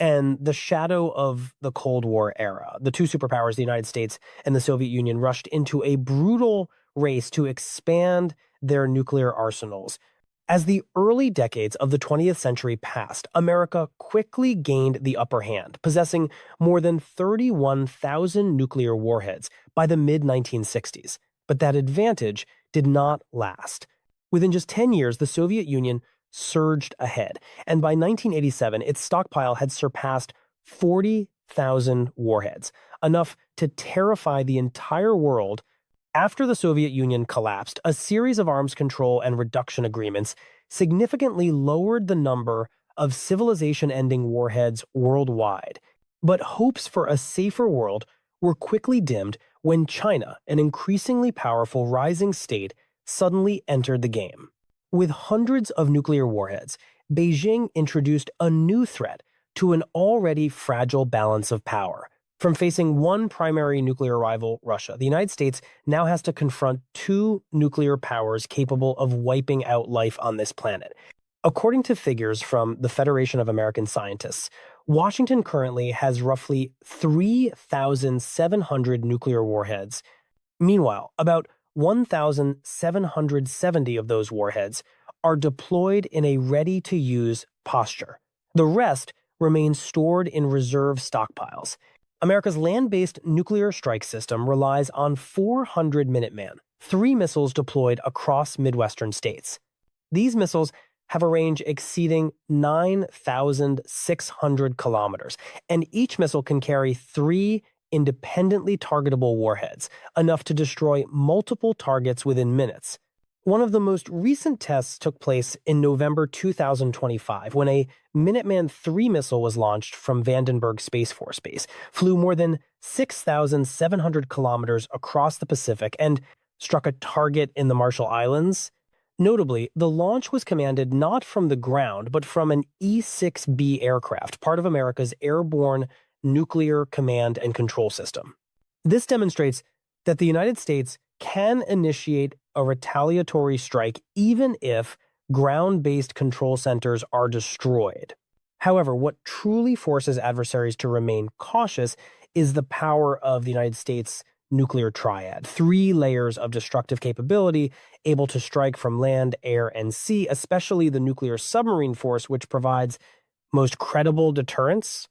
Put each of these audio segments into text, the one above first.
and the shadow of the Cold War era. The two superpowers, the United States and the Soviet Union, rushed into a brutal race to expand their nuclear arsenals. As the early decades of the 20th century passed, America quickly gained the upper hand, possessing more than 31,000 nuclear warheads by the mid-1960s. But that advantage did not last. Within just 10 years, the Soviet Union surged ahead, and by 1987, its stockpile had surpassed 40,000 warheads, enough to terrify the entire world. After the Soviet Union collapsed, a series of arms control and reduction agreements significantly lowered the number of civilization-ending warheads worldwide. But hopes for a safer world were quickly dimmed when China, an increasingly powerful rising state, suddenly entered the game. With hundreds of nuclear warheads, Beijing introduced a new threat to an already fragile balance of power. From facing one primary nuclear rival, Russia, the United States now has to confront two nuclear powers capable of wiping out life on this planet. According to figures from the Federation of American Scientists, Washington currently has roughly 3,700 nuclear warheads. Meanwhile, about 1,770 of those warheads are deployed in a ready-to-use posture. The rest remain stored in reserve stockpiles. America's land-based nuclear strike system relies on 400 Minuteman, 3 missiles deployed across Midwestern states. These missiles have a range exceeding 9,600 kilometers, and each missile can carry 3 independently targetable warheads, enough to destroy multiple targets within minutes. One of the most recent tests took place in November 2025 when a Minuteman III missile was launched from Vandenberg Space Force Base, flew more than 6,700 kilometers across the Pacific, and struck a target in the Marshall Islands. Notably, the launch was commanded not from the ground, but from an E-6B aircraft, part of America's airborne nuclear command and control system. This demonstrates that the United States can initiate a retaliatory strike even if ground-based control centers are destroyed. However, what truly forces adversaries to remain cautious is the power of the United States' nuclear triad, 3 layers of destructive capability able to strike from land, air, and sea, especially the nuclear submarine force, which provides most credible deterrence.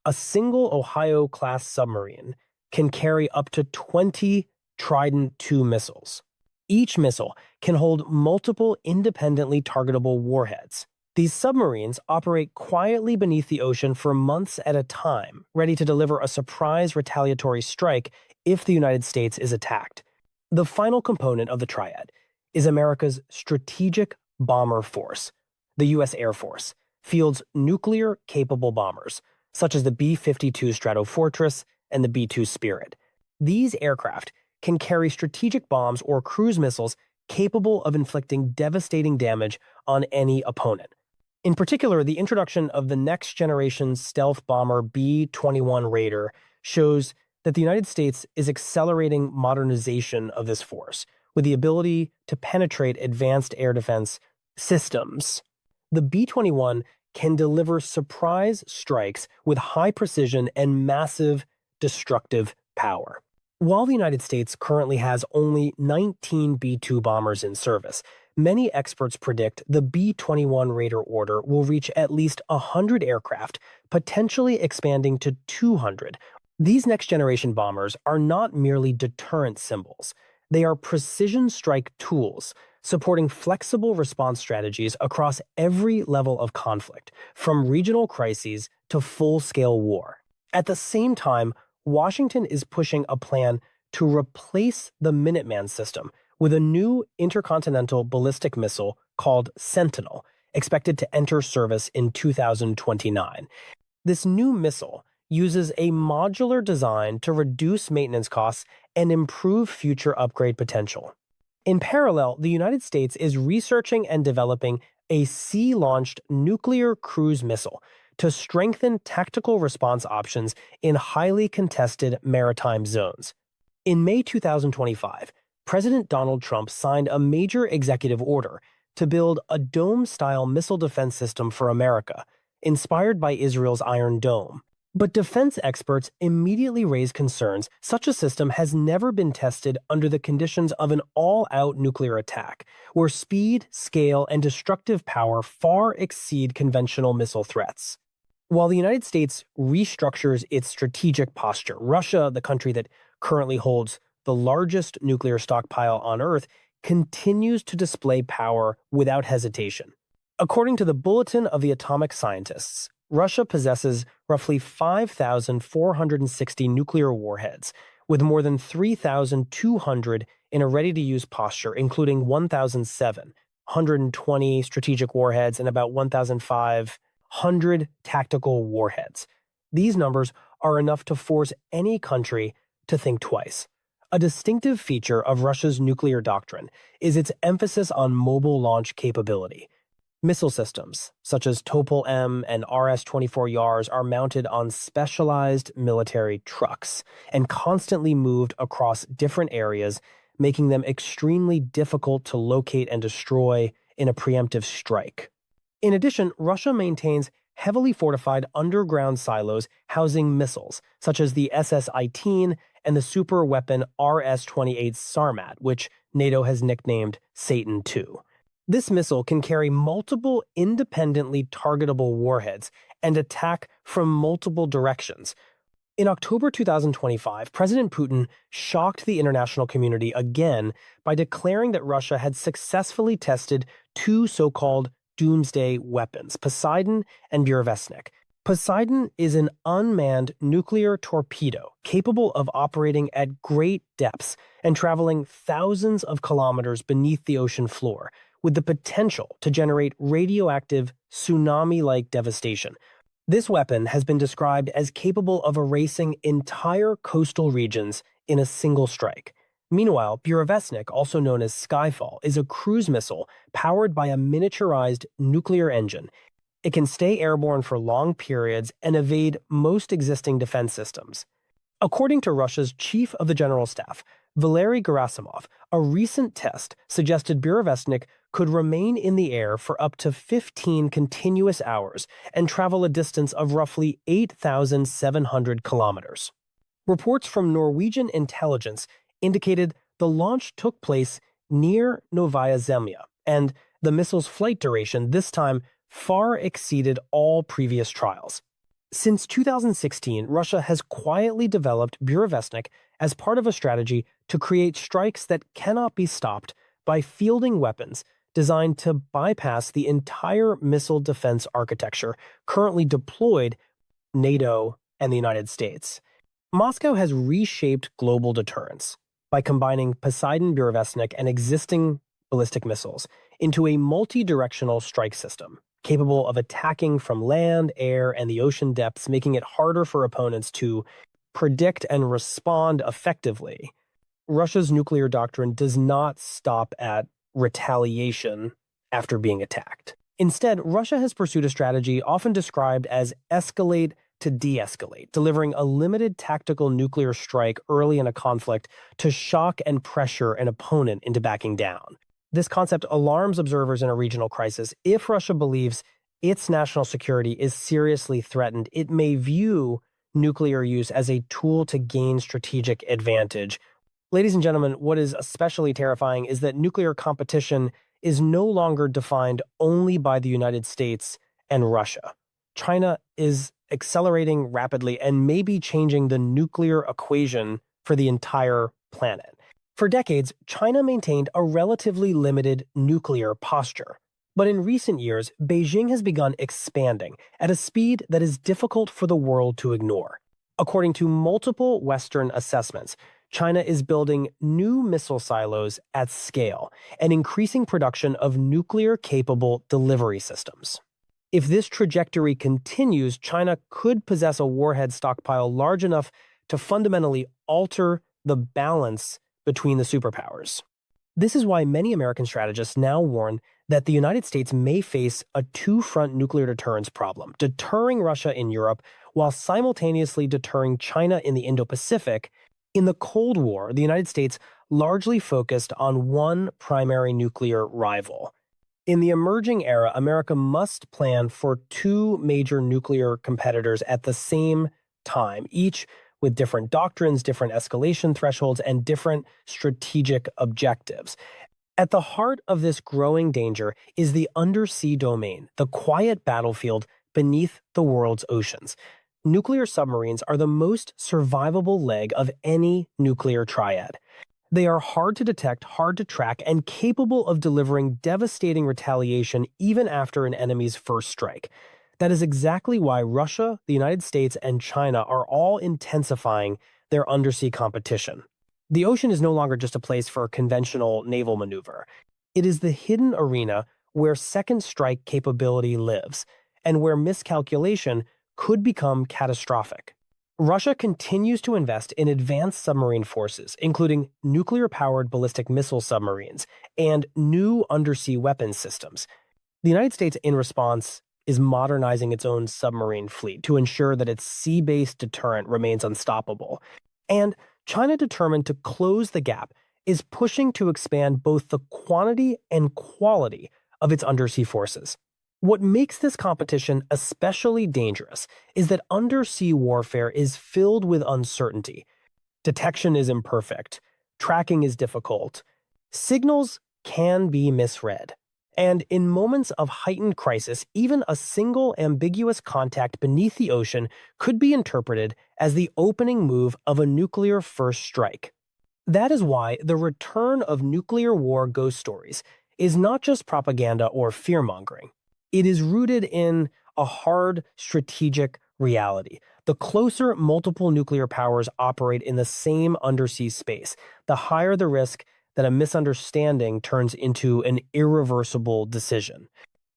A single Ohio-class submarine can carry up to 20 Trident II missiles. Each missile can hold multiple independently targetable warheads. These submarines operate quietly beneath the ocean for months at a time, ready to deliver a surprise retaliatory strike if the United States is attacked. The final component of the triad is America's strategic bomber force. The U.S. Air Force fields nuclear-capable bombers, such as the B-52 Stratofortress and the B-2 Spirit. These aircraft can carry strategic bombs or cruise missiles capable of inflicting devastating damage on any opponent. In particular, the introduction of the next-generation stealth bomber B-21 Raider shows that the United States is accelerating modernization of this force, with the ability to penetrate advanced air defense systems. The B-21 can deliver surprise strikes with high precision and massive destructive power. While the United States currently has only 19 B-2 bombers in service, many experts predict the B-21 Raider order will reach at least 100 aircraft, potentially expanding to 200. These next-generation bombers are not merely deterrent symbols. They are precision strike tools, supporting flexible response strategies across every level of conflict, from regional crises to full-scale war. At the same time, Washington is pushing a plan to replace the Minuteman system with a new intercontinental ballistic missile called Sentinel, expected to enter service in 2029. This new missile uses a modular design to reduce maintenance costs and improve future upgrade potential. In parallel, the United States is researching and developing a sea-launched nuclear cruise missile to strengthen tactical response options in highly contested maritime zones. In May 2025, President Donald Trump signed a major executive order to build a dome-style missile defense system for America. inspired by Israel's Iron Dome. But defense experts immediately raise concerns such a system has never been tested under the conditions of an all-out nuclear attack, where speed, scale, and destructive power far exceed conventional missile threats. While the United States restructures its strategic posture, Russia, the country that currently holds the largest nuclear stockpile on Earth, continues to display power without hesitation. According to the Bulletin of the Atomic Scientists, Russia possesses roughly 5,460 nuclear warheads, with more than 3,200 in a ready-to-use posture, including 1,007, 120 strategic warheads, and about 1,500 tactical warheads. These numbers are enough to force any country to think twice. A distinctive feature of Russia's nuclear doctrine is its emphasis on mobile launch capability. Missile systems, such as Topol-M and RS-24 Yars, are mounted on specialized military trucks and constantly moved across different areas, making them extremely difficult to locate and destroy in a preemptive strike. In addition, Russia maintains heavily fortified underground silos housing missiles, such as the SS-18 and the super weapon RS-28 Sarmat, which NATO has nicknamed Satan II. This missile can carry multiple independently targetable warheads and attack from multiple directions. In October 2025, President Putin shocked the international community again by declaring that Russia had successfully tested two so-called doomsday weapons, Poseidon and Burevestnik. Poseidon is an unmanned nuclear torpedo capable of operating at great depths and traveling thousands of kilometers beneath the ocean floor, with the potential to generate radioactive, tsunami-like devastation. This weapon has been described as capable of erasing entire coastal regions in a single strike. Meanwhile, Burevestnik, also known as Skyfall, is a cruise missile powered by a miniaturized nuclear engine. It can stay airborne for long periods and evade most existing defense systems. According to Russia's Chief of the General Staff, Valery Gerasimov, a recent test suggested Burevestnik could remain in the air for up to 15 continuous hours and travel a distance of roughly 8,700 kilometers. Reports from Norwegian intelligence indicated the launch took place near Novaya Zemlya, and the missile's flight duration this time far exceeded all previous trials. Since 2016, Russia has quietly developed Burevestnik as part of a strategy to create strikes that cannot be stopped by fielding weapons designed to bypass the entire missile defense architecture currently deployed NATO and the United States. Moscow has reshaped global deterrence by combining Poseidon, Burevestnik, and existing ballistic missiles into a multi-directional strike system, capable of attacking from land, air, and the ocean depths, making it harder for opponents to predict and respond effectively. Russia's nuclear doctrine does not stop at retaliation after being attacked. Instead, Russia has pursued a strategy often described as escalate to de-escalate, delivering a limited tactical nuclear strike early in a conflict to shock and pressure an opponent into backing down. This concept alarms observers in a regional crisis. If Russia believes its national security is seriously threatened, it may view nuclear use as a tool to gain strategic advantage. Ladies and gentlemen, what is especially terrifying is that nuclear competition is no longer defined only by the United States and Russia. China is accelerating rapidly and may be changing the nuclear equation for the entire planet. For decades, China maintained a relatively limited nuclear posture. But in recent years, Beijing has begun expanding at a speed that is difficult for the world to ignore. According to multiple Western assessments, China is building new missile silos at scale and increasing production of nuclear-capable delivery systems. If this trajectory continues, China could possess a warhead stockpile large enough to fundamentally alter the balance between the superpowers. This is why many American strategists now warn that the United States may face a two-front nuclear deterrence problem, deterring Russia in Europe while simultaneously deterring China in the Indo-Pacific. In the Cold War, the United States largely focused on one primary nuclear rival, In the emerging era, America must plan for two major nuclear competitors at the same time, each with different doctrines, different escalation thresholds, and different strategic objectives. At the heart of this growing danger is the undersea domain, the quiet battlefield beneath the world's oceans. Nuclear submarines are the most survivable leg of any nuclear triad. They are hard to detect, hard to track, and capable of delivering devastating retaliation even after an enemy's first strike. That is exactly why Russia, the United States, and China are all intensifying their undersea competition. The ocean is no longer just a place for conventional naval maneuver. It is the hidden arena where second strike capability lives, and where miscalculation could become catastrophic. Russia continues to invest in advanced submarine forces, including nuclear-powered ballistic missile submarines and new undersea weapons systems. The United States, in response, is modernizing its own submarine fleet to ensure that its sea-based deterrent remains unstoppable. And China, determined to close the gap, is pushing to expand both the quantity and quality of its undersea forces. What makes this competition especially dangerous is that undersea warfare is filled with uncertainty. Detection is imperfect, tracking is difficult, signals can be misread. And in moments of heightened crisis, even a single ambiguous contact beneath the ocean could be interpreted as the opening move of a nuclear first strike. That is why the return of nuclear war ghost stories is not just propaganda or fear-mongering. It is rooted in a hard strategic reality. The closer multiple nuclear powers operate in the same undersea space, the higher the risk that a misunderstanding turns into an irreversible decision.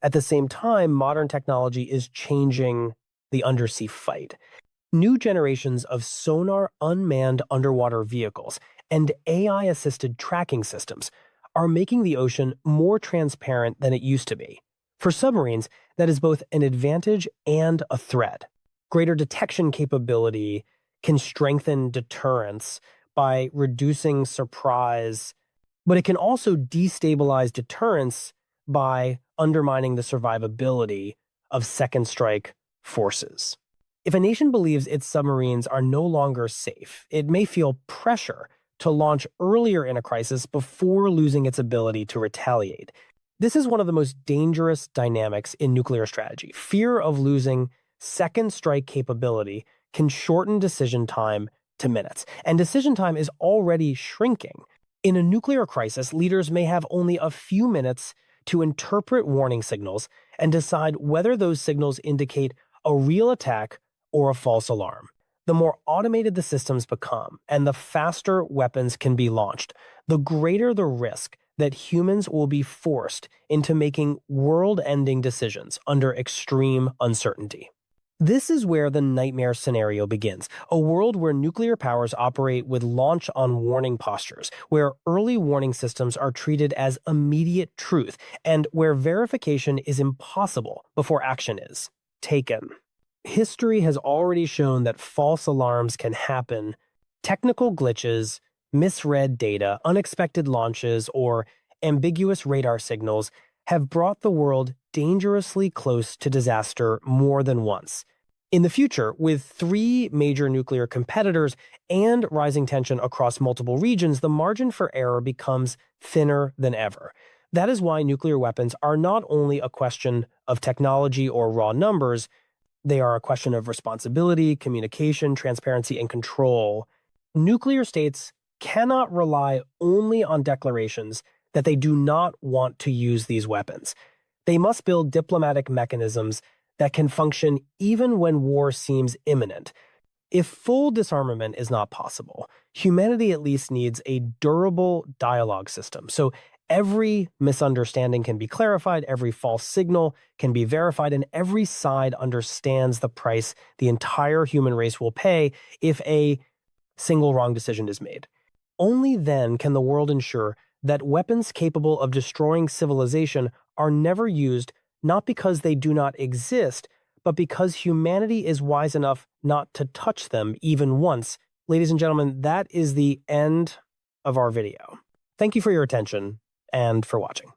At the same time, modern technology is changing the undersea fight. New generations of sonar unmanned underwater vehicles and AI-assisted tracking systems are making the ocean more transparent than it used to be. For submarines, that is both an advantage and a threat. Greater detection capability can strengthen deterrence by reducing surprise, but it can also destabilize deterrence by undermining the survivability of second strike forces. If a nation believes its submarines are no longer safe, it may feel pressure to launch earlier in a crisis before losing its ability to retaliate. This is one of the most dangerous dynamics in nuclear strategy. Fear of losing second strike capability can shorten decision time to minutes, and decision time is already shrinking. In a nuclear crisis, leaders may have only a few minutes to interpret warning signals and decide whether those signals indicate a real attack or a false alarm. The more automated the systems become and the faster weapons can be launched, the greater the risk that humans will be forced into making world-ending decisions under extreme uncertainty. This is where the nightmare scenario begins, a world where nuclear powers operate with launch-on-warning postures, where early warning systems are treated as immediate truth, and where verification is impossible before action is taken. History has already shown that false alarms can happen. Technical glitches, misread data, unexpected launches, or ambiguous radar signals have brought the world dangerously close to disaster more than once. In the future, with three major nuclear competitors and rising tension across multiple regions, the margin for error becomes thinner than ever. That is why nuclear weapons are not only a question of technology or raw numbers, they are a question of responsibility, communication, transparency, and control. Nuclear states cannot rely only on declarations that they do not want to use these weapons. They must build diplomatic mechanisms that can function even when war seems imminent. If full disarmament is not possible, humanity at least needs a durable dialogue system. So every misunderstanding can be clarified, every false signal can be verified, and every side understands the price the entire human race will pay if a single wrong decision is made. Only then can the world ensure that weapons capable of destroying civilization are never used, not because they do not exist, but because humanity is wise enough not to touch them even once. Ladies and gentlemen, that is the end of our video. Thank you for your attention and for watching.